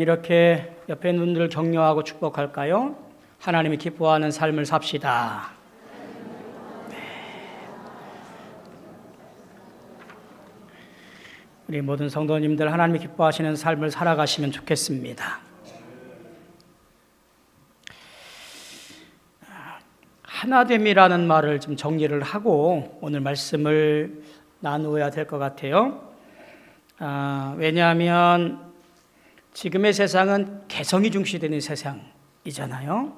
이렇게 옆에 분들을 격려하고 축복할까요? 하나님이 기뻐하는 삶을 삽시다. 우리 모든 성도님들 하나님이 기뻐하시는 삶을 살아가시면 좋겠습니다. 하나됨이라는 말을 좀 정리를 하고 오늘 말씀을 나누어야 될 것 같아요. 왜냐하면 지금의 세상은 개성이 중시되는 세상이잖아요.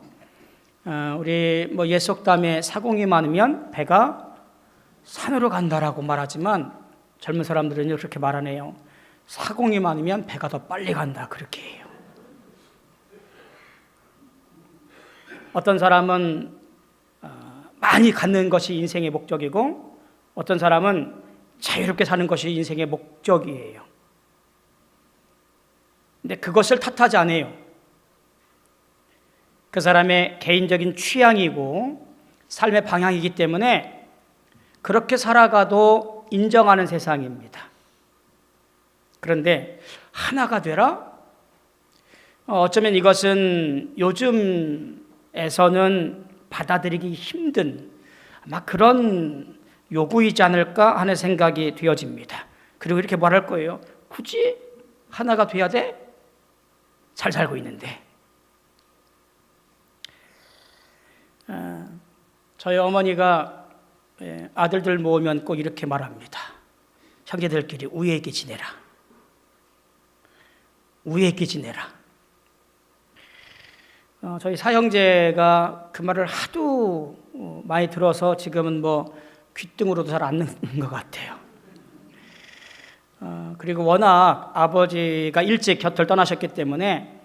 우리 옛속담에 사공이 많으면 배가 산으로 간다라고 말하지만 젊은 사람들은 그렇게 말하네요. 사공이 많으면 배가 더 빨리 간다, 그렇게 해요. 어떤 사람은 많이 갖는 것이 인생의 목적이고 어떤 사람은 자유롭게 사는 것이 인생의 목적이에요. 근데 그것을 탓하지 않아요. 그 사람의 개인적인 취향이고 삶의 방향이기 때문에 그렇게 살아가도 인정하는 세상입니다. 그런데 하나가 되라? 어쩌면 이것은 요즘에서는 받아들이기 힘든 아마 그런 요구이지 않을까 하는 생각이 되어집니다. 그리고 이렇게 말할 거예요. 굳이 하나가 돼야 돼? 잘 살고 있는데. 저희 어머니가 아들들 모으면 꼭 이렇게 말합니다. 형제들끼리 우애 있게 지내라. 우애 있게 지내라. 저희 사형제가 그 말을 하도 많이 들어서 지금은 귓등으로도 잘 안 듣는 것 같아요. 그리고 워낙 아버지가 일찍 곁을 떠나셨기 때문에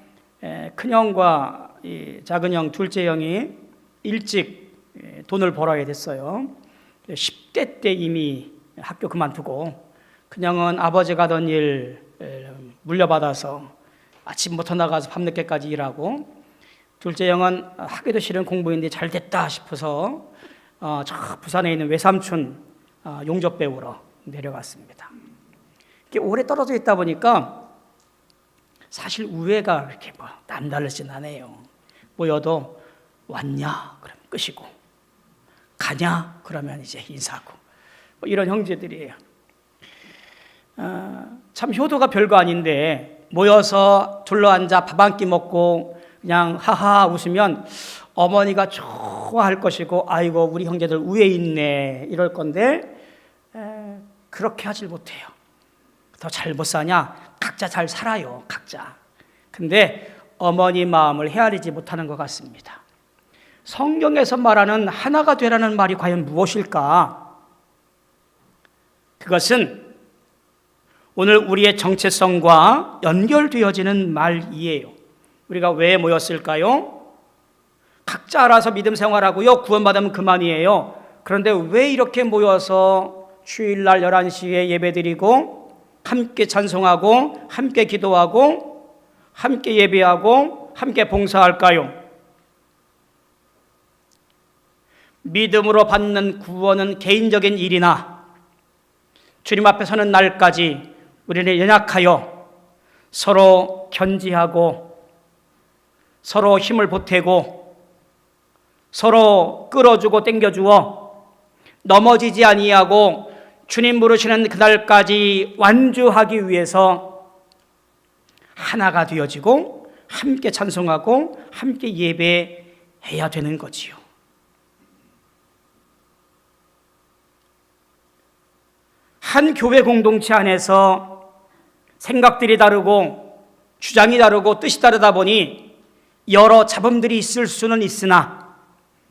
큰형과 작은형, 둘째 형이 일찍 돈을 벌어야 됐어요. 10대 때 이미 학교 그만두고 큰형은 아버지가 하던 일 물려받아서 아침부터 나가서 밤늦게까지 일하고 둘째 형은 하기도 싫은 공부인데 잘 됐다 싶어서 저 부산에 있는 외삼촌 용접 배우러 내려갔습니다. 이렇게 오래 떨어져 있다 보니까 사실 우애가 이렇게 남다르진 않아요. 모여도 왔냐? 그러면 끝이고 가냐? 그러면 이제 인사하고 이런 형제들이에요. 참 효도가 별거 아닌데 모여서 둘러앉아 밥 한 끼 먹고 그냥 하하 웃으면 어머니가 좋아할 것이고 아이고 우리 형제들 우애 있네 이럴 건데 그렇게 하질 못해요. 더 잘 못 사냐? 각자 잘 살아요. 각자. 근데 어머니 마음을 헤아리지 못하는 것 같습니다. 성경에서 말하는 하나가 되라는 말이 과연 무엇일까? 그것은 오늘 우리의 정체성과 연결되어지는 말이에요. 우리가 왜 모였을까요? 각자 알아서 믿음 생활하고요. 구원받으면 그만이에요. 그런데 왜 이렇게 모여서 주일날 11시에 예배드리고 함께 찬송하고 함께 기도하고 함께 예배하고 함께 봉사할까요? 믿음으로 받는 구원은 개인적인 일이나 주님 앞에 서는 날까지 우리는 연약하여 서로 견지하고 서로 힘을 보태고 서로 끌어주고 당겨주어 넘어지지 아니하고 주님 부르시는 그날까지 완주하기 위해서 하나가 되어지고 함께 찬송하고 함께 예배해야 되는 거지요. 한 교회 공동체 안에서 생각들이 다르고 주장이 다르고 뜻이 다르다 보니 여러 잡음들이 있을 수는 있으나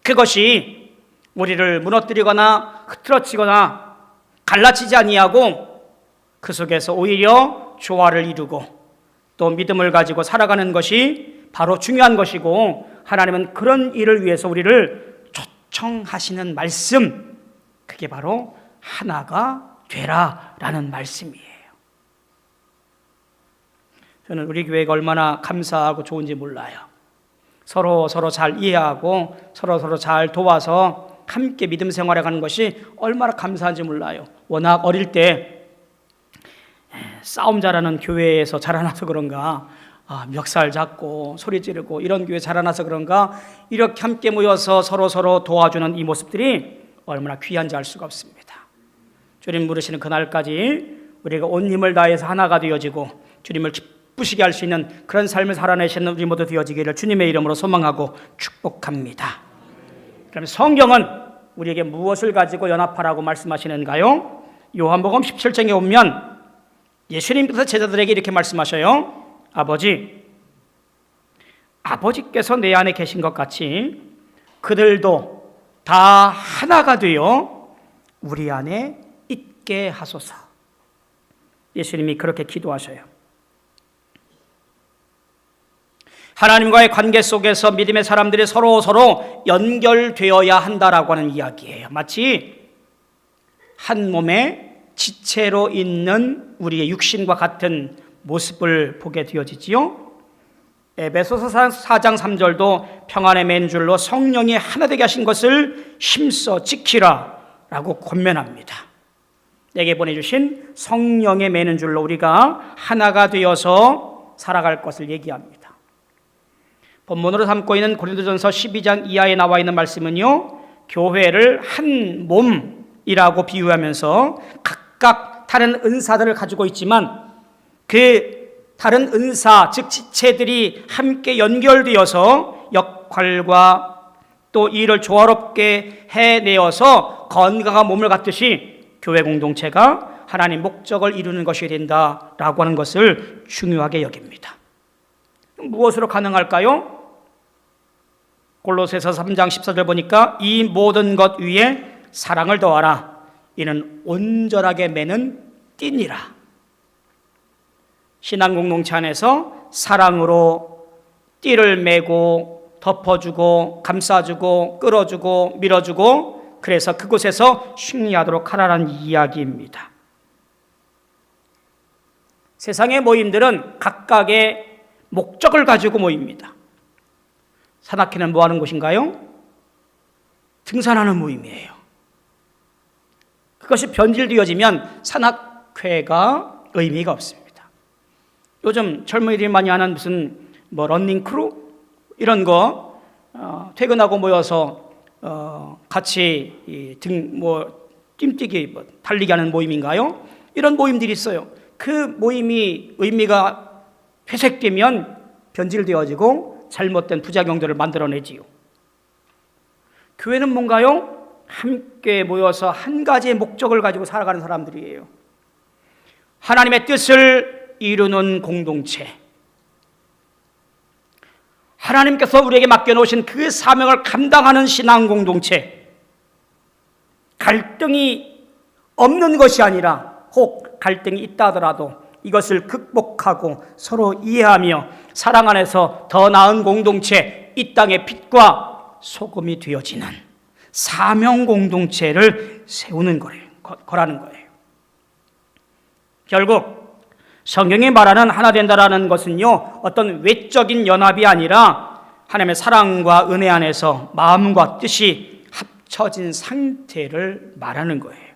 그것이 우리를 무너뜨리거나 흐트러치거나 갈라치지 아니하고 그 속에서 오히려 조화를 이루고 또 믿음을 가지고 살아가는 것이 바로 중요한 것이고 하나님은 그런 일을 위해서 우리를 초청하시는 말씀, 그게 바로 하나가 되라라는 말씀이에요. 저는 우리 교회가 얼마나 감사하고 좋은지 몰라요. 서로 잘 이해하고 서로 잘 도와서 함께 믿음 생활해 가는 것이 얼마나 감사한지 몰라요. 워낙 어릴 때 싸움 잘하는 교회에서 자라나서 그런가 멱살 잡고 소리 지르고 이런 교회 자라나서 그런가 이렇게 함께 모여서 서로 도와주는 이 모습들이 얼마나 귀한지 알 수가 없습니다. 주님 부르시는 그날까지 우리가 온 힘을 다해서 하나가 되어지고 주님을 기쁘시게 할 수 있는 그런 삶을 살아내시는 우리 모두 되어지기를 주님의 이름으로 소망하고 축복합니다. 그럼 성경은 우리에게 무엇을 가지고 연합하라고 말씀하시는가요? 요한복음 17장에 오면 예수님께서 제자들에게 이렇게 말씀하셔요. 아버지께서 내 안에 계신 것 같이 그들도 다 하나가 되어 우리 안에 있게 하소서. 예수님이 그렇게 기도하셔요. 하나님과의 관계 속에서 믿음의 사람들이 서로 연결되어야 한다라고 하는 이야기예요. 마치 한 몸의 지체로 있는 우리의 육신과 같은 모습을 보게 되어지지요. 에베소서 4장 3절도 평안의 맨줄로 성령이 하나 되게 하신 것을 힘써 지키라 라고 권면합니다. 내게 보내주신 성령의 매는 줄로 우리가 하나가 되어서 살아갈 것을 얘기합니다. 본문으로 삼고 있는 고린도전서 12장 이하에 나와 있는 말씀은요, 교회를 한 몸이라고 비유하면서 각각 다른 은사들을 가지고 있지만 그 다른 은사, 즉 지체들이 함께 연결되어서 역할과 또 일을 조화롭게 해내어서 건강한 몸을 갖듯이 교회 공동체가 하나님 목적을 이루는 것이 된다라고 하는 것을 중요하게 여깁니다. 무엇으로 가능할까요? 골로새서 3장 14절 보니까 이 모든 것 위에 사랑을 더하라. 이는 온전하게 매는 띠니라. 신앙 공동체 안에서 사랑으로 띠를 매고 덮어주고 감싸주고 끌어주고 밀어주고 그래서 그곳에서 승리하도록 하라는 이야기입니다. 세상의 모임들은 각각의 목적을 가지고 모입니다. 산악회는 뭐 하는 곳인가요? 등산하는 모임이에요. 그것이 변질되어지면 산악회가 의미가 없습니다. 요즘 젊은이들이 많이 하는 무슨 러닝 크루 이런 거 퇴근하고 모여서 같이 뜀뛰기 달리기 하는 모임인가요? 이런 모임들이 있어요. 그 모임이 의미가 회색되면 변질되어지고 잘못된 부작용들을 만들어내지요. 교회는 뭔가요? 함께 모여서 한 가지의 목적을 가지고 살아가는 사람들이에요. 하나님의 뜻을 이루는 공동체, 하나님께서 우리에게 맡겨놓으신 그 사명을 감당하는 신앙 공동체, 갈등이 없는 것이 아니라 혹 갈등이 있다 하더라도 이것을 극복하고 서로 이해하며 사랑 안에서 더 나은 공동체, 이 땅의 빛과 소금이 되어지는 사명 공동체를 세우는 거라는 거예요. 결국 성경이 말하는 하나 된다라는 것은요, 어떤 외적인 연합이 아니라 하나님의 사랑과 은혜 안에서 마음과 뜻이 합쳐진 상태를 말하는 거예요.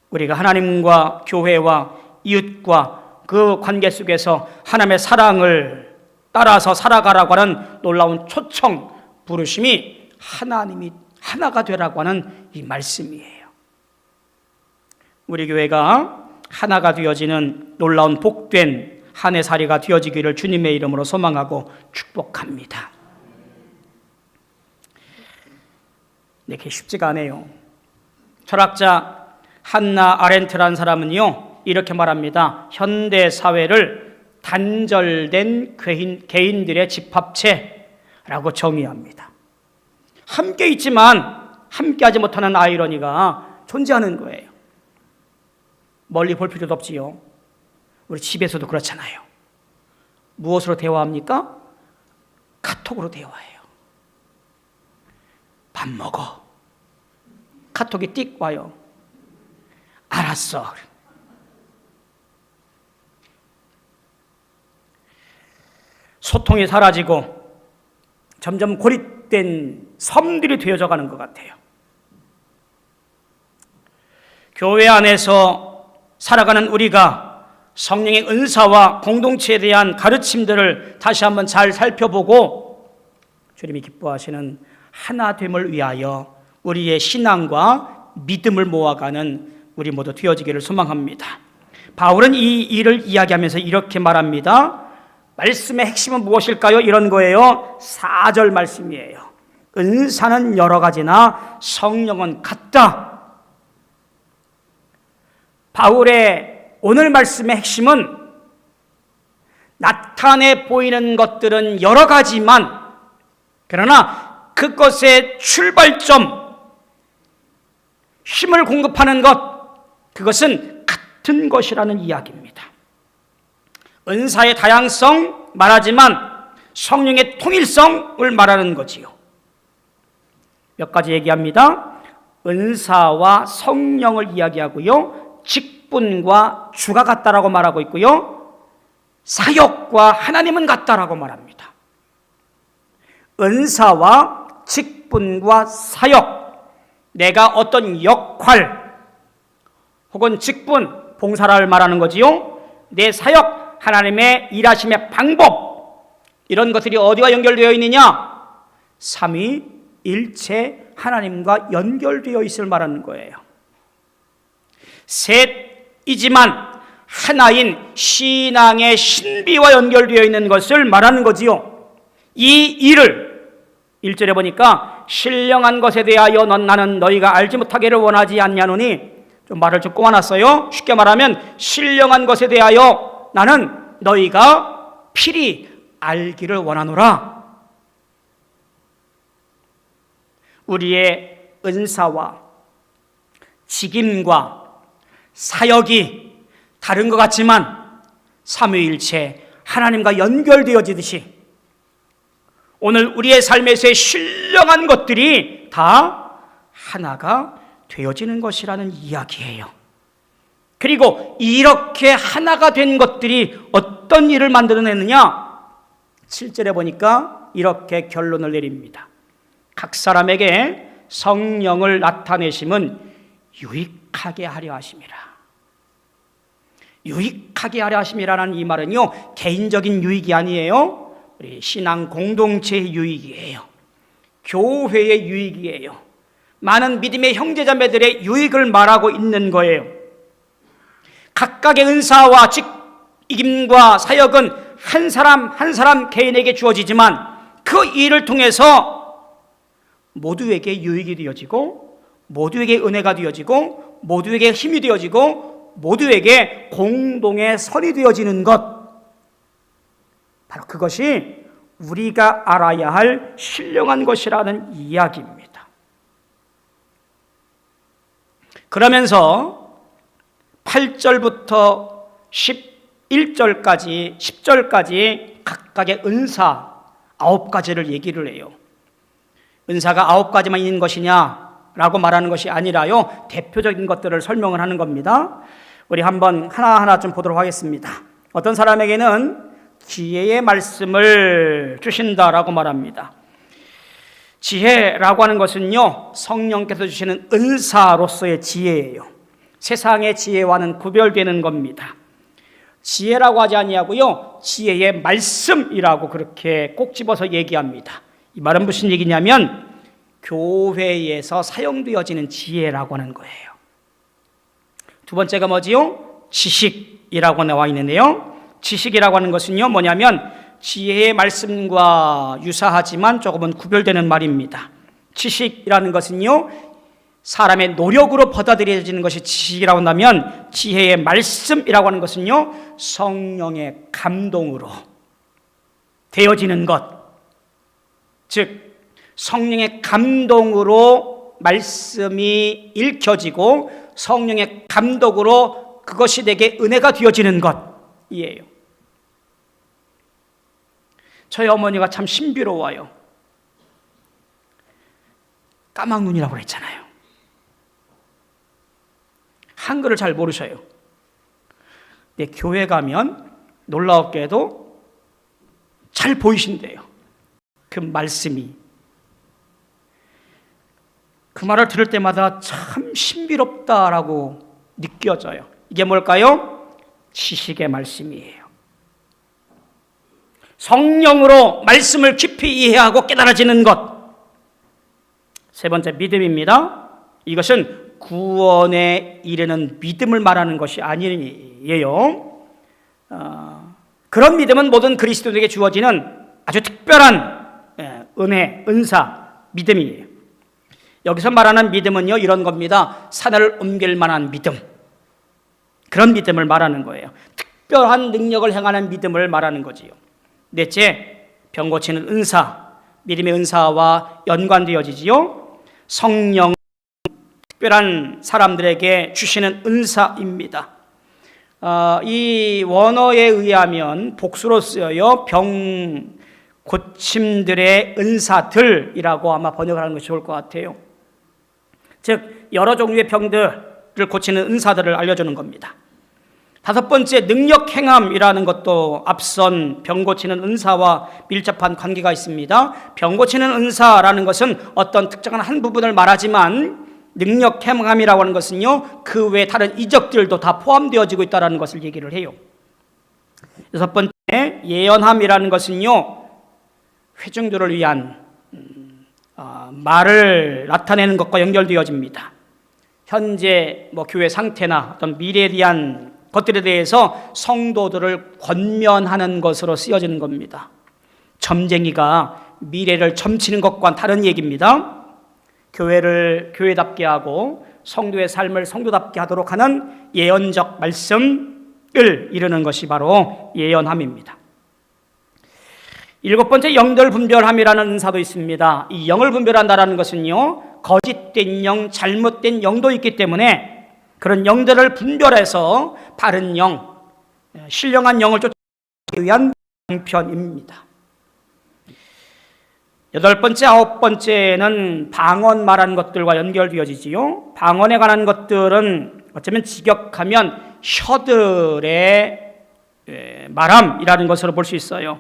우리가 하나님과 교회와 이웃과 그 관계 속에서 하나님의 사랑을 따라서 살아가라고 하는 놀라운 초청, 부르심이 하나님이 하나가 되라고 하는 이 말씀이에요. 우리 교회가 하나가 되어지는 놀라운 복된 한 해 살이가 되어지기를 주님의 이름으로 소망하고 축복합니다. 이렇게 쉽지가 않아요. 철학자 한나 아렌트라는 사람은요, 이렇게 말합니다. 현대 사회를 단절된 개인들의 집합체라고 정의합니다. 함께 있지만 함께하지 못하는 아이러니가 존재하는 거예요. 멀리 볼 필요도 없지요. 우리 집에서도 그렇잖아요. 무엇으로 대화합니까? 카톡으로 대화해요. 밥 먹어. 카톡이 띡 와요. 알았어. 소통이 사라지고 점점 고립된 섬들이 되어져 가는 것 같아요. 교회 안에서 살아가는 우리가 성령의 은사와 공동체에 대한 가르침들을 다시 한번 잘 살펴보고 주님이 기뻐하시는 하나됨을 위하여 우리의 신앙과 믿음을 모아가는 우리 모두 되어지기를 소망합니다. 바울은 이 일을 이야기하면서 이렇게 말합니다. 말씀의 핵심은 무엇일까요? 이런 거예요. 4절 말씀이에요. 은사는 여러 가지나 성령은 같다. 바울의 오늘 말씀의 핵심은 나타내 보이는 것들은 여러 가지만 그러나 그것의 출발점, 힘을 공급하는 것, 그것은 같은 것이라는 이야기입니다. 은사의 다양성 말하지만 성령의 통일성을 말하는 거지요. 몇 가지 얘기합니다. 은사와 성령을 이야기하고요. 직분과 주가 같다라고 말하고 있고요. 사역과 하나님은 같다라고 말합니다. 은사와 직분과 사역, 내가 어떤 역할 혹은 직분, 봉사를 말하는 거지요. 내 사역, 하나님의 일하심의 방법, 이런 것들이 어디와 연결되어 있느냐? 삼위일체 하나님과 연결되어 있을 말하는 거예요. 셋이지만 하나인 신앙의 신비와 연결되어 있는 것을 말하는 거지요. 이 일을 1절에 보니까 신령한 것에 대하여 나는 너희가 알지 못하기를 원하지 않냐노니, 좀 말을 좀 꼬아놨어요. 쉽게 말하면 신령한 것에 대하여 나는 너희가 필히 알기를 원하노라. 우리의 은사와 직임과 사역이 다른 것 같지만 삼위일체 하나님과 연결되어지듯이 오늘 우리의 삶에서의 신령한 것들이 다 하나가 되어지는 것이라는 이야기예요. 그리고 이렇게 하나가 된 것들이 어떤 일을 만들어내느냐? 7절에 보니까 이렇게 결론을 내립니다. 각 사람에게 성령을 나타내심은 유익하게 하려 하심이라. 유익하게 하려 하심이라는 이 말은요, 개인적인 유익이 아니에요. 우리 신앙 공동체의 유익이에요. 교회의 유익이에요. 많은 믿음의 형제자매들의 유익을 말하고 있는 거예요. 각각의 은사와 직임과 사역은 한 사람 한 사람 개인에게 주어지지만 그 일을 통해서 모두에게 유익이 되어지고 모두에게 은혜가 되어지고 모두에게 힘이 되어지고 모두에게 공동의 선이 되어지는 것, 바로 그것이 우리가 알아야 할 신령한 것이라는 이야기입니다. 그러면서 8절부터 11절까지 10절까지 각각의 은사 9가지를 얘기를 해요. 은사가 9가지만 있는 것이냐라고 말하는 것이 아니라요, 대표적인 것들을 설명을 하는 겁니다. 우리 한번 하나하나 좀 보도록 하겠습니다. 어떤 사람에게는 지혜의 말씀을 주신다라고 말합니다. 지혜라고 하는 것은요, 성령께서 주시는 은사로서의 지혜예요. 세상의 지혜와는 구별되는 겁니다. 지혜라고 하지 아니하고요, 지혜의 말씀이라고 그렇게 꼭 집어서 얘기합니다. 이 말은 무슨 얘기냐면 교회에서 사용되어지는 지혜라고 하는 거예요. 두 번째가 뭐지요? 지식이라고 나와 있는데요, 지식이라고 하는 것은요, 뭐냐면 지혜의 말씀과 유사하지만 조금은 구별되는 말입니다. 지식이라는 것은요, 사람의 노력으로 받아들여지는 것이 지식이라고 한다면 지혜의 말씀이라고 하는 것은요, 성령의 감동으로 되어지는 것, 즉 성령의 감동으로 말씀이 읽혀지고 성령의 감동으로 그것이 내게 은혜가 되어지는 것이에요. 저희 어머니가 참 신비로워요. 까막눈이라고 그랬잖아요. 한글을 잘 모르셔요. 근데 교회 가면 놀라웠게도 잘 보이신대요. 그 말씀이. 그 말을 들을 때마다 참 신비롭다라고 느껴져요. 이게 뭘까요? 지식의 말씀이에요. 성령으로 말씀을 깊이 이해하고 깨달아지는 것. 세 번째, 믿음입니다. 이것은 구원에 이르는 믿음을 말하는 것이 아니에요. 그런 믿음은 모든 그리스도인에게 주어지는 아주 특별한 은혜, 은사, 믿음이에요. 여기서 말하는 믿음은요, 이런 겁니다. 산을 옮길 만한 믿음. 그런 믿음을 말하는 거예요. 특별한 능력을 행하는 믿음을 말하는 거지요. 넷째, 병 고치는 은사, 믿음의 은사와 연관되어지지요. 성령, 특별한 사람들에게 주시는 은사입니다. 이 원어에 의하면 복수로 쓰여요. 병 고침들의 은사들이라고 아마 번역하는 것이 좋을 것 같아요. 즉 여러 종류의 병들을 고치는 은사들을 알려주는 겁니다. 다섯 번째, 능력 행함이라는 것도 앞선 병 고치는 은사와 밀접한 관계가 있습니다. 병 고치는 은사라는 것은 어떤 특정한 한 부분을 말하지만 능력 행함이라고 하는 것은요, 그 외 다른 이적들도 다 포함되어지고 있다는 것을 얘기를 해요. 여섯 번째, 예언함이라는 것은요, 회중들을 위한 말을 나타내는 것과 연결되어집니다. 현재 교회 상태나 어떤 미래에 대한 것들에 대해서 성도들을 권면하는 것으로 쓰여지는 겁니다. 점쟁이가 미래를 점치는 것과는 다른 얘기입니다. 교회를 교회답게 하고 성도의 삶을 성도답게 하도록 하는 예언적 말씀을 이루는 것이 바로 예언함입니다. 일곱 번째, 영들 분별함이라는 은사도 있습니다. 이 영을 분별한다는 것은요, 거짓된 영, 잘못된 영도 있기 때문에 그런 영들을 분별해서 바른 영, 신령한 영을 쫓아가기 위한 방편입니다. 여덟 번째, 아홉 번째는 방언 말하는 것들과 연결되어지지요. 방언에 관한 것들은 어쩌면 직역하면 혀들의 말함이라는 것으로 볼 수 있어요.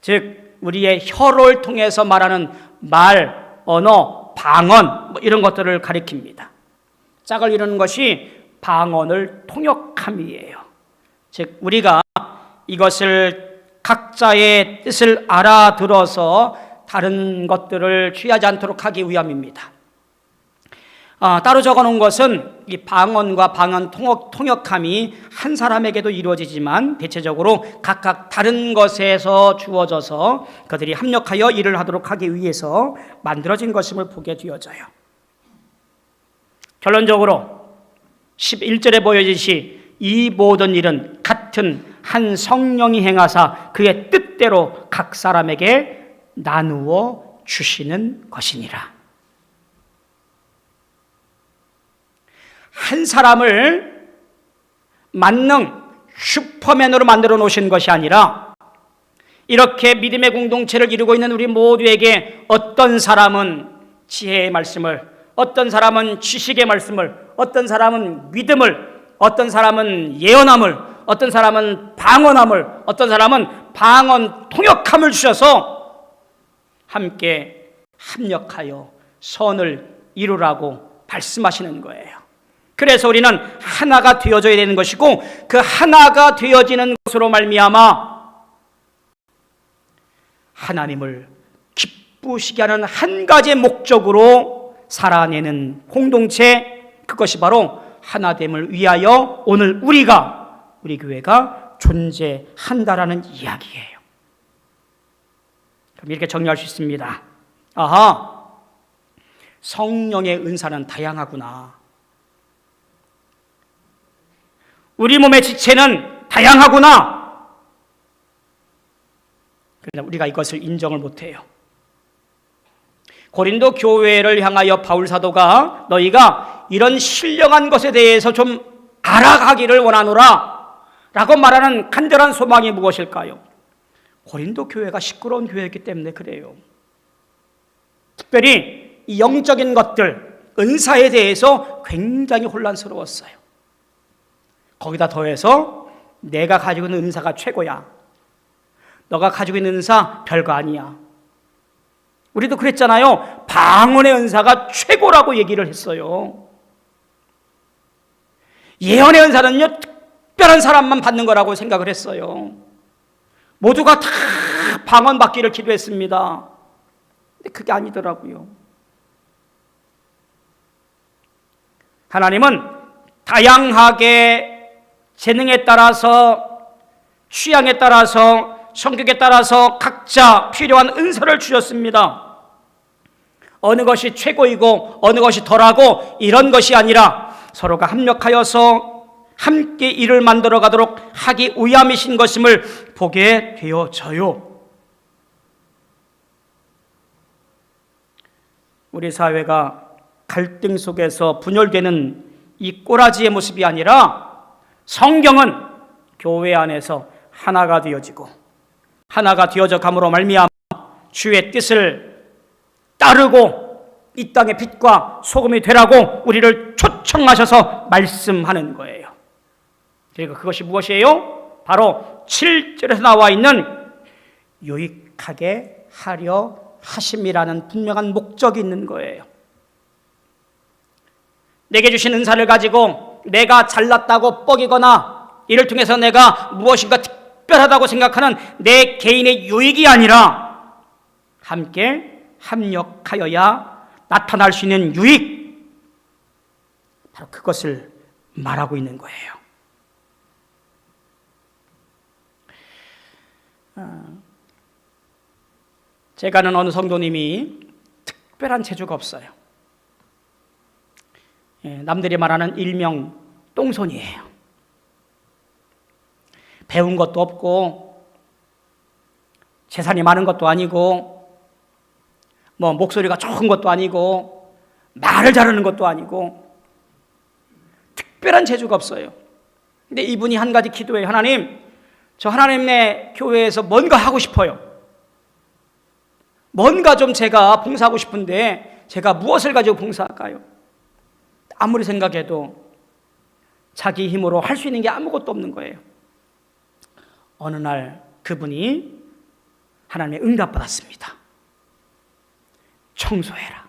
즉 우리의 혀를 통해서 말하는 말, 언어, 방언 이런 것들을 가리킵니다. 짝을 이루는 것이 방언을 통역함이에요. 즉 우리가 이것을 각자의 뜻을 알아들어서 다른 것들을 취하지 않도록 하기 위함입니다. 따로 적어놓은 것은 이 방언과 방언 통역함이 한 사람에게도 이루어지지만 대체적으로 각각 다른 것에서 주어져서 그들이 합력하여 일을 하도록 하기 위해서 만들어진 것임을 보게 되어져요. 결론적으로 11절에 보여지듯이 이 모든 일은 같은 한 성령이 행하사 그의 뜻대로 각 사람에게 나누어 주시는 것이니라. 한 사람을 만능 슈퍼맨으로 만들어 놓으신 것이 아니라 이렇게 믿음의 공동체를 이루고 있는 우리 모두에게 어떤 사람은 지혜의 말씀을, 어떤 사람은 지식의 말씀을, 어떤 사람은 믿음을, 어떤 사람은 예언함을, 어떤 사람은 방언함을, 어떤 사람은 방언 통역함을 주셔서 함께 합력하여 선을 이루라고 말씀하시는 거예요. 그래서 우리는 하나가 되어져야 되는 것이고 그 하나가 되어지는 것으로 말미암아 하나님을 기쁘시게 하는 한 가지의 목적으로 살아내는 공동체, 그것이 바로 하나됨을 위하여 오늘 우리 교회가 존재한다라는 이야기예요. 그럼 이렇게 정리할 수 있습니다. 아하, 성령의 은사는 다양하구나. 우리 몸의 지체는 다양하구나. 그러나 우리가 이것을 인정을 못해요. 고린도 교회를 향하여 바울 사도가 너희가 이런 신령한 것에 대해서 좀 알아가기를 원하노라 라고 말하는 간절한 소망이 무엇일까요? 고린도 교회가 시끄러운 교회였기 때문에 그래요. 특별히 이 영적인 것들, 은사에 대해서 굉장히 혼란스러웠어요. 거기다 더해서 내가 가지고 있는 은사가 최고야. 너가 가지고 있는 은사 별거 아니야. 우리도 그랬잖아요. 방언의 은사가 최고라고 얘기를 했어요. 예언의 은사는요, 특별한 사람만 받는 거라고 생각을 했어요. 모두가 다 방언받기를 기도했습니다. 근데 그게 아니더라고요. 하나님은 다양하게 재능에 따라서, 취향에 따라서, 성격에 따라서 각자 필요한 은사를 주셨습니다. 어느 것이 최고이고 어느 것이 덜하고 이런 것이 아니라 서로가 합력하여서 함께 일을 만들어 가도록 하기 위함이신 것임을 보게 되어져요. 우리 사회가 갈등 속에서 분열되는 이 꼬라지의 모습이 아니라 성경은 교회 안에서 하나가 되어지고 하나가 되어져 감으로 말미암아 주의 뜻을 따르고 이 땅의 빛과 소금이 되라고 우리를 초청하셔서 말씀하는 거예요. 그리고 그것이 무엇이에요? 바로 7절에서 나와 있는 유익하게 하려 하심이라는 분명한 목적이 있는 거예요. 내게 주신 은사를 가지고 내가 잘났다고 뻐기거나 이를 통해서 내가 무엇인가 특별하다고 생각하는 내 개인의 유익이 아니라 함께 합력하여야 나타날 수 있는 유익, 바로 그것을 말하고 있는 거예요. 제가 아는 어느 성도님이 특별한 재주가 없어요. 남들이 말하는 일명 똥손이에요. 배운 것도 없고 재산이 많은 것도 아니고 뭐 목소리가 좋은 것도 아니고 말을 잘하는 것도 아니고 특별한 재주가 없어요. 근데 이분이 한 가지 기도해요. 하나님, 저 하나님의 교회에서 뭔가 하고 싶어요. 뭔가 좀 제가 봉사하고 싶은데 제가 무엇을 가지고 봉사할까요? 아무리 생각해도 자기 힘으로 할 수 있는 게 아무것도 없는 거예요. 어느 날 그분이 하나님의 응답받았습니다. 청소해라.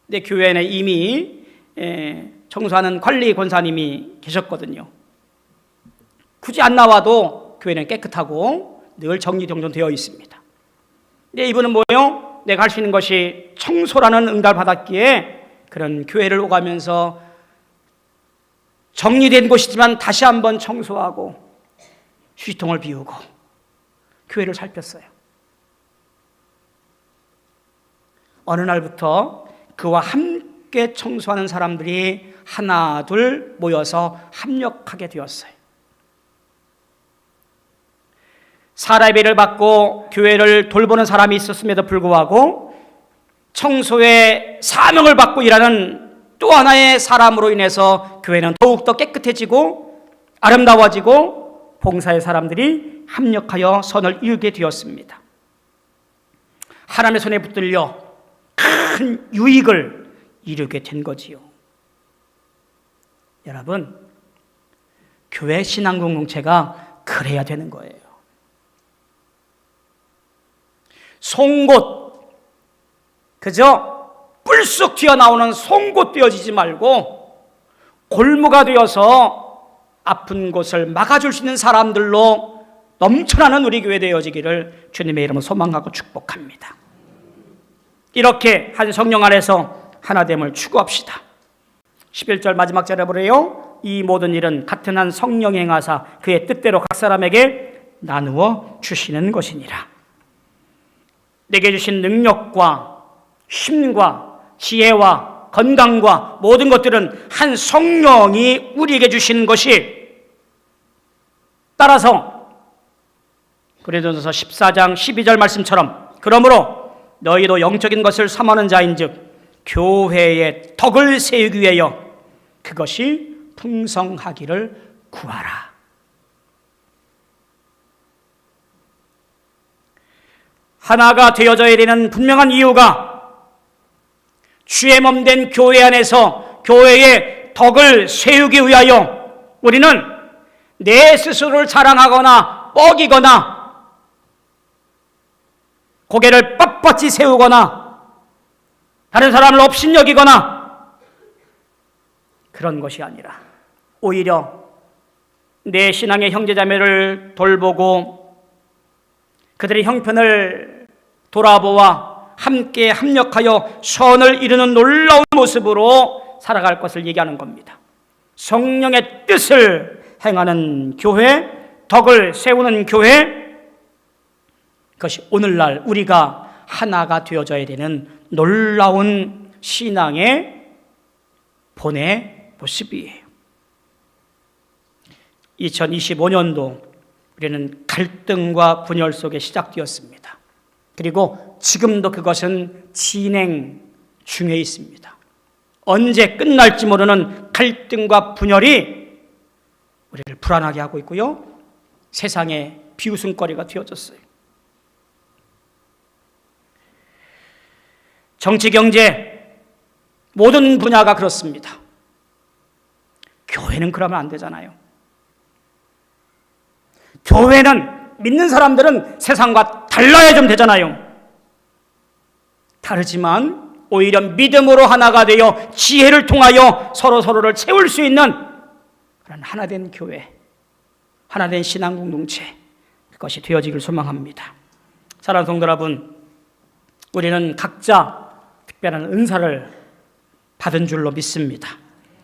근데 교회에 이미 청소하는 관리 권사님이 계셨거든요. 굳이 안 나와도 교회는 깨끗하고 늘 정리정돈되어 있습니다. 근데 이분은 뭐예요? 내가 할 수 있는 것이 청소라는 응답을 받았기에 그런 교회를 오가면서 정리된 곳이지만 다시 한번 청소하고 휴지통을 비우고 교회를 살폈어요. 어느 날부터 그와 함께 청소하는 사람들이 하나 둘 모여서 합력하게 되었어요. 사례비를 받고 교회를 돌보는 사람이 있었음에도 불구하고 청소의 사명을 받고 일하는 또 하나의 사람으로 인해서 교회는 더욱더 깨끗해지고 아름다워지고 봉사의 사람들이 합력하여 선을 이루게 되었습니다. 하나님의 손에 붙들려 큰 유익을 이루게 된 거지요. 여러분, 교회 신앙 공동체가 그래야 되는 거예요. 송곳, 그저 불쑥 튀어나오는 송곳 되어지지 말고 골무가 되어서 아픈 곳을 막아줄 수 있는 사람들로 넘쳐나는 우리 교회 되어지기를 주님의 이름으로 소망하고 축복합니다. 이렇게 한 성령 안에서 하나됨을 추구합시다. 11절 마지막 절에 보래요. 이 모든 일은 같은 한 성령이 행하사 그의 뜻대로 각 사람에게 나누어 주시는 것이니라. 내게 주신 능력과 힘과 지혜와 건강과 모든 것들은 한 성령이 우리에게 주신 것이, 따라서 고린도전서 14장 12절 말씀처럼 그러므로 너희도 영적인 것을 삼하는 자인즉 교회의 덕을 세우기 위하여 그것이 풍성하기를 구하라. 하나가 되어져야 되는 분명한 이유가 주의 몸된 교회 안에서 교회의 덕을 세우기 위하여 우리는 내 스스로를 자랑하거나 뻐기거나 고개를 빳빳이 세우거나 다른 사람을 업신여기거나 그런 것이 아니라 오히려 내 신앙의 형제자매를 돌보고 그들의 형편을 돌아보아 함께 합력하여 선을 이루는 놀라운 모습으로 살아갈 것을 얘기하는 겁니다. 성령의 뜻을 행하는 교회, 덕을 세우는 교회, 그것이 오늘날 우리가 하나가 되어져야 되는 놀라운 신앙의 본의 모습이에요. 2025년도 우리는 갈등과 분열 속에 시작되었습니다. 그리고 지금도 그것은 진행 중에 있습니다. 언제 끝날지 모르는 갈등과 분열이 우리를 불안하게 하고 있고요. 세상의 비웃음거리가 되어졌어요. 정치, 경제, 모든 분야가 그렇습니다. 교회는 그러면 안 되잖아요. 교회는 믿는 사람들은 세상과 달라야 좀 되잖아요. 다르지만 오히려 믿음으로 하나가 되어 지혜를 통하여 서로를 채울 수 있는 그런 하나된 교회, 하나된 신앙 공동체, 그것이 되어지길 소망합니다. 사랑하는 성도 여러분, 우리는 각자 특별한 은사를 받은 줄로 믿습니다.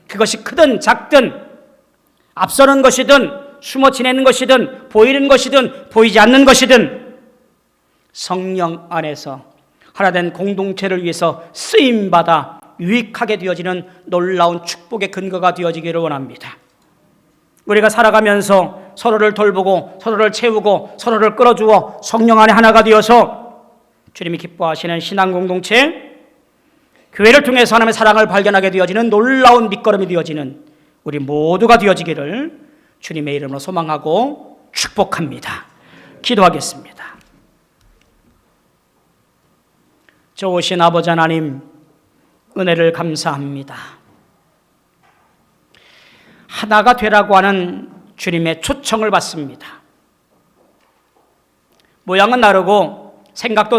그것이 크든 작든 앞서는 것이든 숨어 지내는 것이든 보이는 것이든 보이지 않는 것이든 성령 안에서 하나된 공동체를 위해서 쓰임받아 유익하게 되어지는 놀라운 축복의 근거가 되어지기를 원합니다. 우리가 살아가면서 서로를 돌보고 서로를 채우고 서로를 끌어주어 성령 안에 하나가 되어서 주님이 기뻐하시는 신앙 공동체, 교회를 통해서 하나님의 사랑을 발견하게 되어지는 놀라운 밑거름이 되어지는 우리 모두가 되어지기를 주님의 이름으로 소망하고 축복합니다. 기도하겠습니다. 좋으신 아버지 하나님, 은혜를 감사합니다. 하나가 되라고 하는 주님의 초청을 받습니다. 모양은 다르고 생각도